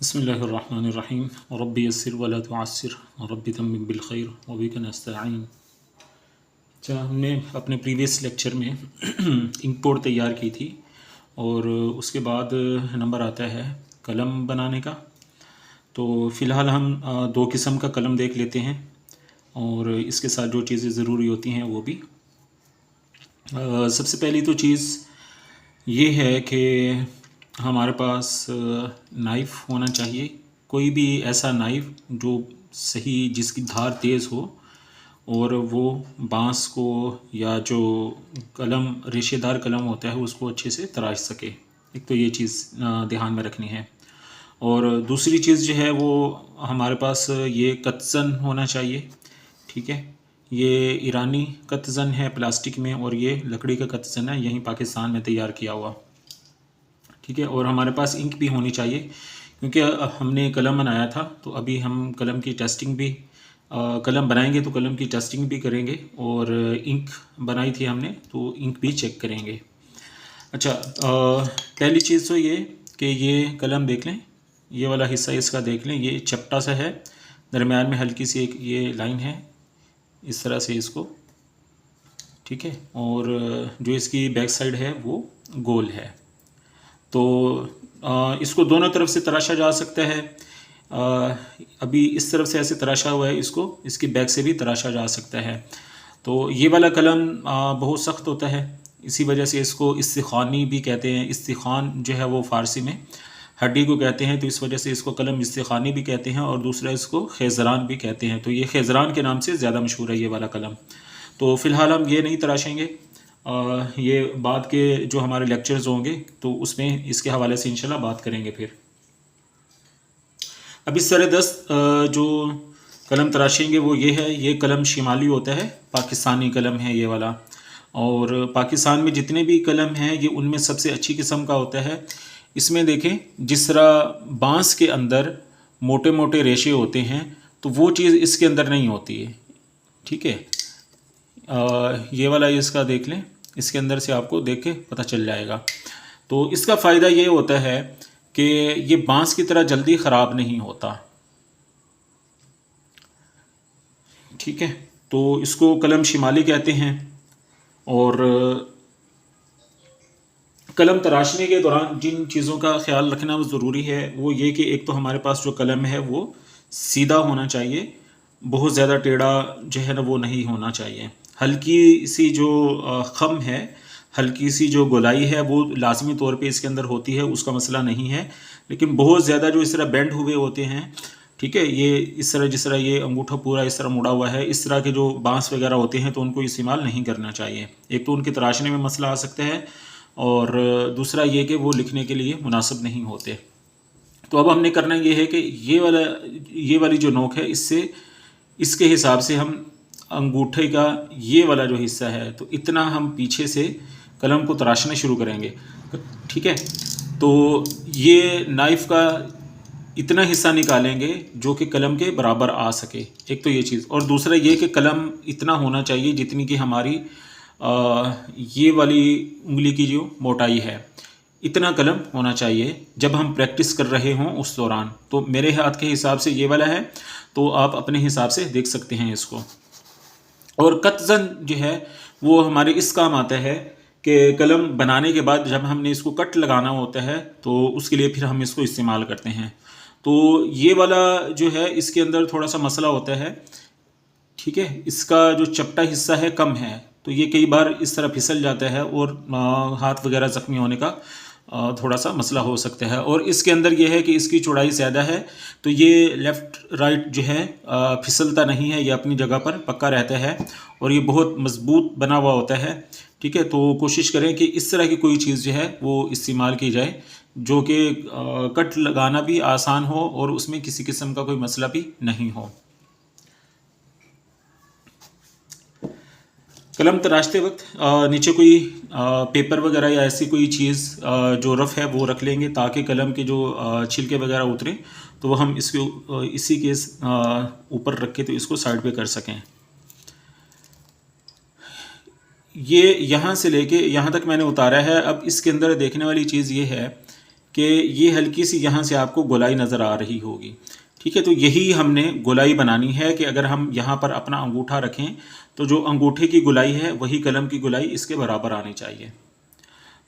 बिस्मिल्लाहिर्रहमानिर्रहीम रब्बि यस्सिर वला तुअस्सिर rabbi तम्मिम bill खैर व बिका नस्तईन। अच्छा, हमने अपने प्रीवियस लेक्चर में इंक पोर्ट तैयार की थी और उसके बाद नंबर आता है कलम बनाने का। तो फ़िलहाल हम दो किस्म का कलम देख लेते हैं और इसके साथ जो चीज़ें ज़रूरी होती हैं वो भी। सबसे पहली तो चीज़ ये है कि हमारे पास नाइफ़ होना चाहिए, कोई भी ऐसा नाइफ़ जो सही जिसकी धार तेज़ हो और वो बाँस को या जो कलम रेशेदार कलम होता है उसको अच्छे से तराश सके। एक तो ये चीज़ ध्यान में रखनी है। और दूसरी चीज़ जो है वो हमारे पास ये कतज़न होना चाहिए, ठीक है। ये ईरानी कतज़न है प्लास्टिक में और ये लकड़ी का कतज़न है, यहीं पाकिस्तान में तैयार किया हुआ, ठीक है। और हमारे पास इंक भी होनी चाहिए क्योंकि हमने कलम बनाया था, तो अभी हम कलम की टेस्टिंग भी कलम बनाएंगे तो कलम की टेस्टिंग भी करेंगे और इंक बनाई थी हमने तो इंक भी चेक करेंगे। अच्छा, पहली चीज़ तो ये कि ये कलम देख लें, ये वाला हिस्सा इसका देख लें, ये चपटा सा है, दरम्यान में हल्की सी एक ये लाइन है, इस तरह से इसको, ठीक है। और जो इसकी बैक साइड है वो गोल है। तो इसको दोनों तरफ से तराशा जा सकता है। अभी इस तरफ से ऐसे तराशा हुआ है, इसको इसकी बैक से भी तराशा जा सकता है। तो ये वाला कलम बहुत सख्त होता है, इसी वजह से इसको इस्तिखानी भी कहते हैं। इस्तिखान जो है वो फ़ारसी में हड्डी को कहते हैं, तो इस वजह से इसको कलम इस्तिखानी भी कहते हैं और दूसरा इसको खेज़रान भी कहते हैं। तो ये खेज़रान के नाम से ज़्यादा मशहूर है ये वाला कलम। तो फ़िलहाल हम ये नहीं तराशेंगे, ये बाद के जो हमारे लेक्चर्स होंगे तो उसमें इसके हवाले से इंशाल्लाह बात करेंगे। फिर अब इस सर दस्त जो कलम तराशेंगे वो ये है, ये कलम शिमाली होता है, पाकिस्तानी कलम है ये वाला। और पाकिस्तान में जितने भी कलम हैं ये उनमें सबसे अच्छी किस्म का होता है। इसमें देखें, जिस तरह बाँस के अंदर मोटे मोटे रेशे होते हैं तो वो चीज़ इसके अंदर नहीं होती है, ठीक है। ये वाला इसका देख लें, इसके अंदर से आपको देख के पता चल जाएगा। तो इसका फ़ायदा ये होता है कि ये बाँस की तरह जल्दी ख़राब नहीं होता, ठीक है। तो इसको कलम शिमाली कहते हैं। और कलम तराशने के दौरान जिन चीज़ों का ख्याल रखना वो ज़रूरी है वो ये कि एक तो हमारे पास जो कलम है वो सीधा होना चाहिए, बहुत ज़्यादा टेढ़ा जो है ना वो नहीं होना चाहिए। हल्की सी जो ख़म है, हल्की सी जो गोलाई है वो लाजमी तौर पे इसके अंदर होती है, उसका मसला नहीं है। लेकिन बहुत ज़्यादा जो इस तरह बेंड हुए होते हैं, ठीक है, ये इस तरह जिस तरह ये अंगूठा पूरा इस तरह मुड़ा हुआ है, इस तरह के जो बाँस वगैरह होते हैं तो उनको इस्तेमाल नहीं करना चाहिए। एक तो उनके तराशने में मसला आ सकता है और दूसरा ये कि वो लिखने के लिए मुनासिब नहीं होते। तो अब हमने करना ये है कि ये वाली जो नोक है, इससे इसके हिसाब से हम अंगूठे का ये वाला जो हिस्सा है तो इतना हम पीछे से कलम को तराशना शुरू करेंगे, ठीक है। तो ये नाइफ़ का इतना हिस्सा निकालेंगे जो कि कलम के बराबर आ सके, एक तो ये चीज़। और दूसरा ये कि कलम इतना होना चाहिए जितनी कि हमारी ये वाली उंगली की जो मोटाई है, इतना कलम होना चाहिए जब हम प्रैक्टिस कर रहे हों उस दौरान। तो मेरे हाथ के हिसाब से ये वाला है, तो आप अपने हिसाब से देख सकते हैं इसको। और कतज़न जो है वो हमारे इस काम आता है कि कलम बनाने के बाद जब हमने इसको कट लगाना होता है तो उसके लिए फिर हम इसको इस्तेमाल करते हैं। तो ये वाला जो है इसके अंदर थोड़ा सा मसला होता है, ठीक है। इसका जो चपटा हिस्सा है कम है, तो ये कई बार इस तरह फिसल जाता है और हाथ वगैरह ज़ख्मी होने का थोड़ा सा मसला हो सकता है। और इसके अंदर ये है कि इसकी चौड़ाई ज़्यादा है, तो ये लेफ़्ट राइट जो है फिसलता नहीं है, ये अपनी जगह पर पक्का रहता है और ये बहुत मज़बूत बना हुआ होता है, ठीक है। तो कोशिश करें कि इस तरह की कोई चीज़ जो है वो इस्तेमाल की जाए जो कि कट लगाना भी आसान हो और उसमें किसी किस्म का कोई मसला भी नहीं हो। कलम तराशते वक्त नीचे कोई पेपर वगैरह या ऐसी कोई चीज़ जो रफ़ है वो रख लेंगे ताकि कलम के जो छिलके वगैरह उतरें तो वो हम इसके इसी के ऊपर रख के तो इसको साइड पे कर सकें। ये यहाँ से लेके यहाँ तक मैंने उतारा है। अब इसके अंदर देखने वाली चीज़ ये है कि ये हल्की सी यहाँ से आपको गोलाई नज़र आ रही होगी। ठीक है, तो यही हमने गोलाई बनानी है कि अगर हम यहाँ पर अपना अंगूठा रखें तो जो अंगूठे की गोलाई है वही कलम की गोलाई इसके बराबर आनी चाहिए।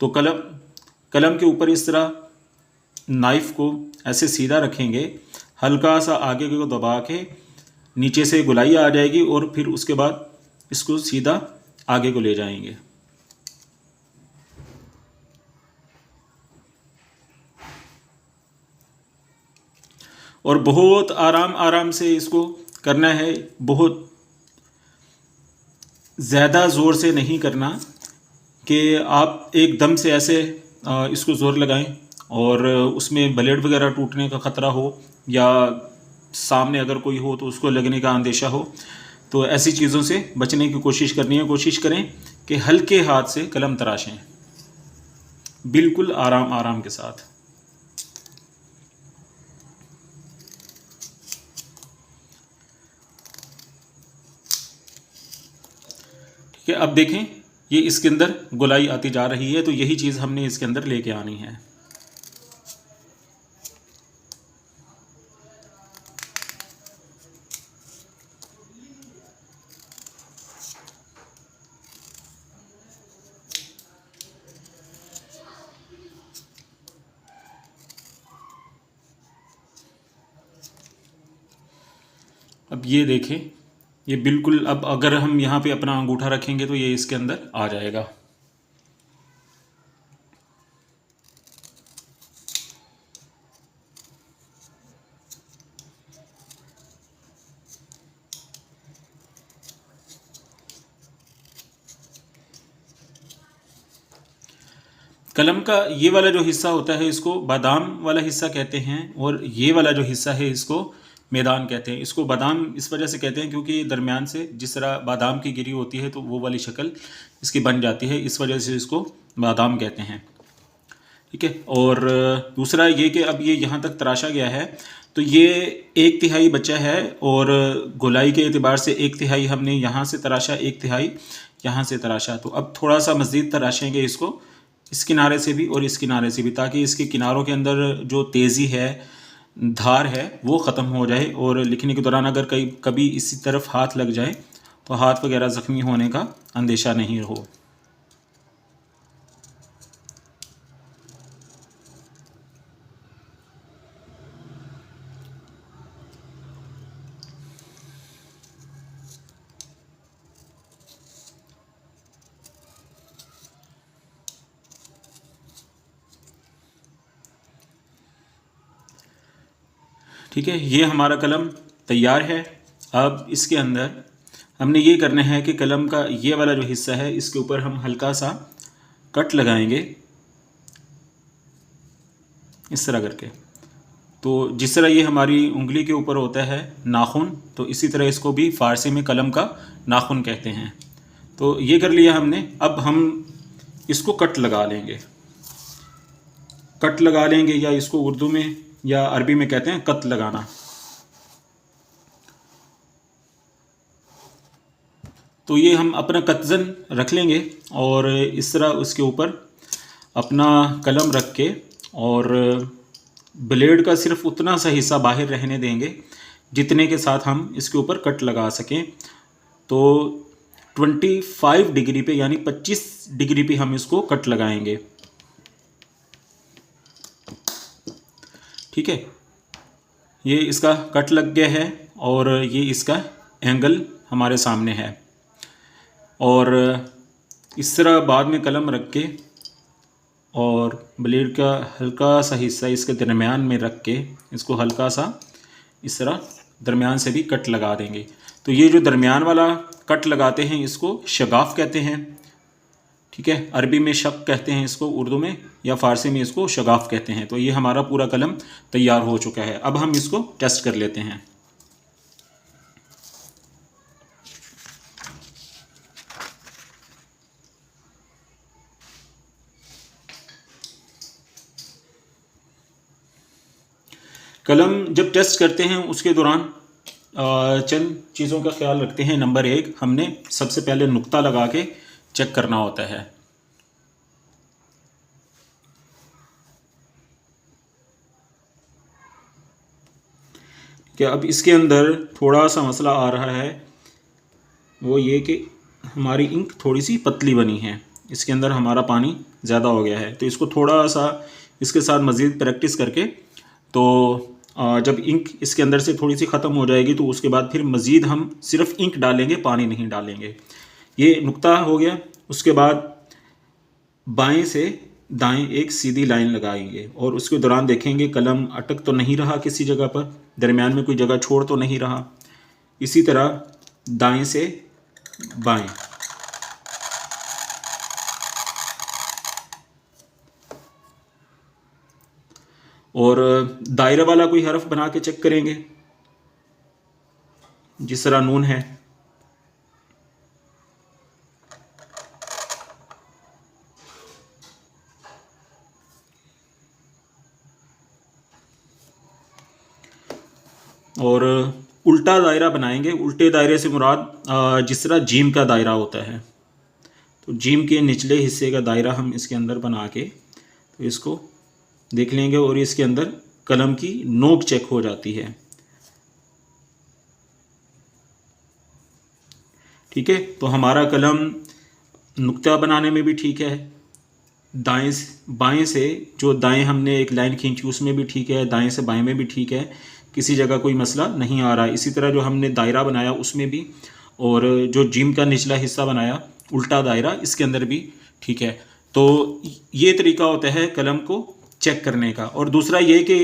तो कलम के ऊपर इस तरह नाइफ़ को ऐसे सीधा रखेंगे, हल्का सा आगे को दबा के नीचे से गोलाई आ जाएगी और फिर उसके बाद इसको सीधा आगे को ले जाएंगे। और बहुत आराम आराम से इसको करना है, बहुत ज़्यादा ज़ोर से नहीं करना कि आप एकदम से ऐसे इसको ज़ोर लगाएं और उसमें ब्लेड वगैरह टूटने का ख़तरा हो या सामने अगर कोई हो तो उसको लगने का अंदेशा हो। तो ऐसी चीज़ों से बचने की कोशिश करनी है। कोशिश करें कि हल्के हाथ से कलम तराशें, बिल्कुल आराम आराम के साथ। ठीक है, अब देखें ये इसके अंदर गोलाई आती जा रही है, तो यही चीज़ हमने इसके अंदर लेके आनी है। अब ये देखें, ये बिल्कुल, अब अगर हम यहाँ पे अपना अंगूठा रखेंगे तो ये इसके अंदर आ जाएगा। कलम का ये वाला जो हिस्सा होता है इसको बादाम वाला हिस्सा कहते हैं, और ये वाला जो हिस्सा है इसको मैदान कहते हैं। इसको बादाम इस वजह से कहते हैं क्योंकि दरमियान से जिस तरह बादाम की गिरी होती है तो वो वाली शक्ल इसकी बन जाती है, इस वजह से इसको बादाम कहते हैं। ठीक है, और दूसरा ये कि अब ये यहाँ तक तराशा गया है तो ये 1/3 बचा है, और गोलाई के एतबार से 1/3 हमने यहाँ से तराशा, 1/3 यहाँ से तराशा। तो अब थोड़ा सा मज़ीद तराशेंगे इसको, इस किनारे से भी और इस किनारे से भी, ताकि इसके किनारों के अंदर जो तेज़ी है, धार है, वो ख़त्म हो जाए और लिखने के दौरान अगर कभी इसी तरफ हाथ लग जाए तो हाथ वगैरह ज़ख्मी होने का अंदेशा नहीं हो। ठीक है, ये हमारा कलम तैयार है। अब इसके अंदर हमने ये करना है कि कलम का ये वाला जो हिस्सा है इसके ऊपर हम हल्का सा कट लगाएंगे इस तरह करके। तो जिस तरह ये हमारी उंगली के ऊपर होता है नाखून, तो इसी तरह इसको भी फ़ारसी में कलम का नाखून कहते हैं। तो ये कर लिया हमने। अब हम इसको कट लगा लेंगे, कट लगा लेंगे, या इसको उर्दू में या अरबी में कहते हैं कत लगाना। तो ये हम अपना कतज़न रख लेंगे और इस तरह उसके ऊपर अपना कलम रख के, और ब्लेड का सिर्फ उतना सा हिस्सा बाहर रहने देंगे जितने के साथ हम इसके ऊपर कट लगा सकें। तो 25 डिग्री पे यानी 25 डिग्री पे हम इसको कट लगाएंगे। ठीक है, ये इसका कट लग गया है और ये इसका एंगल हमारे सामने है। और इस तरह बाद में कलम रख के और ब्लेड का हल्का सा हिस्सा इसके दरमियान में रख के इसको हल्का सा इस तरह दरमियान से भी कट लगा देंगे। तो ये जो दरमियान वाला कट लगाते हैं इसको शगाफ कहते हैं। ठीक है, अरबी में शक कहते हैं इसको, उर्दू में या फ़ारसी में इसको शगाफ कहते हैं। तो ये हमारा पूरा कलम तैयार हो चुका है। अब हम इसको टेस्ट कर लेते हैं। कलम जब टेस्ट करते हैं उसके दौरान चंद चीज़ों का ख्याल रखते हैं। नंबर 1, हमने सबसे पहले नुक्ता लगा के चेक करना होता है। कि अब इसके अंदर थोड़ा सा मसला आ रहा है, वो ये कि हमारी इंक थोड़ी सी पतली बनी है, इसके अंदर हमारा पानी ज़्यादा हो गया है। तो इसको थोड़ा सा इसके साथ मज़ीद प्रैक्टिस करके, तो जब इंक इसके अंदर से थोड़ी सी ख़त्म हो जाएगी तो उसके बाद फिर मज़ीद हम सिर्फ इंक डालेंगे, पानी नहीं डालेंगे। ये नुक्ता हो गया। उसके बाद बाएं से दाएं एक सीधी लाइन लगाएंगे और उसके दौरान देखेंगे कलम अटक तो नहीं रहा किसी जगह पर, दरमियान में कोई जगह छोड़ तो नहीं रहा। इसी तरह दाएं से बाएं, और दायरा वाला कोई हरफ बना के चेक करेंगे, जिस तरह नून है। और उल्टा दायरा बनाएंगे। उल्टे दायरे से मुराद जिस तरह जीम का दायरा होता है, तो जीम के निचले हिस्से का दायरा हम इसके अंदर बना के तो इसको देख लेंगे और इसके अंदर कलम की नोक चेक हो जाती है। ठीक है, तो हमारा कलम नुक्ता बनाने में भी ठीक है, दाएं बाएं से जो दाएं हमने एक लाइन खींची उसमें भी ठीक है, दाएं से बाएं में भी ठीक है, किसी जगह कोई मसला नहीं आ रहा है। इसी तरह जो हमने दायरा बनाया उसमें भी, और जो जिम का निचला हिस्सा बनाया उल्टा दायरा, इसके अंदर भी ठीक है। तो ये तरीका होता है कलम को चेक करने का। और दूसरा ये कि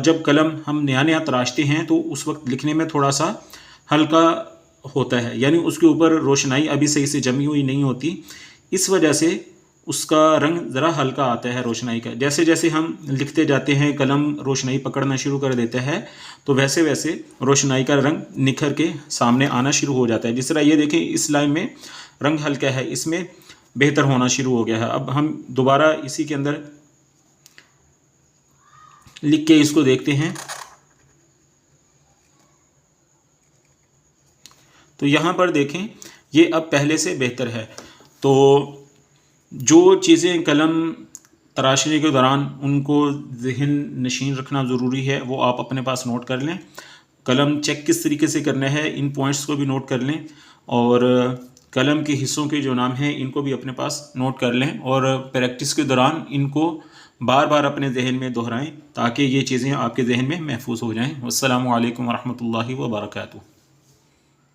जब कलम हम नया नया तराशते हैं तो उस वक्त लिखने में थोड़ा सा हल्का होता है, यानी उसके ऊपर रोशनाई अभी सही से जमी हुई नहीं होती, इस वजह से उसका रंग ज़रा हल्का आता है रोशनाई का। जैसे जैसे हम लिखते जाते हैं कलम रोशनाई पकड़ना शुरू कर देता है, तो वैसे वैसे रोशनाई का रंग निखर के सामने आना शुरू हो जाता है। जिस तरह ये देखें, इस लाइन में रंग हल्का है, इसमें बेहतर होना शुरू हो गया है। अब हम दोबारा इसी के अंदर लिख के इसको देखते हैं, तो यहाँ पर देखें ये अब पहले से बेहतर है। तो जो चीज़ें कलम तराशने के दौरान उनको ज़हन नशीन रखना ज़रूरी है वो आप अपने पास नोट कर लें। कलम चेक किस तरीके से करना है इन पॉइंट्स को भी नोट कर लें, और कलम के हिस्सों के जो नाम हैं इनको भी अपने पास नोट कर लें, और प्रैक्टिस के दौरान इनको बार बार अपने जहन में दोहराएं ताकि ये चीज़ें आपके जहन में महफूज हो जाएं। अस्सलामु अलैकुम वरहमतुल्लाहि व बरकातुहू।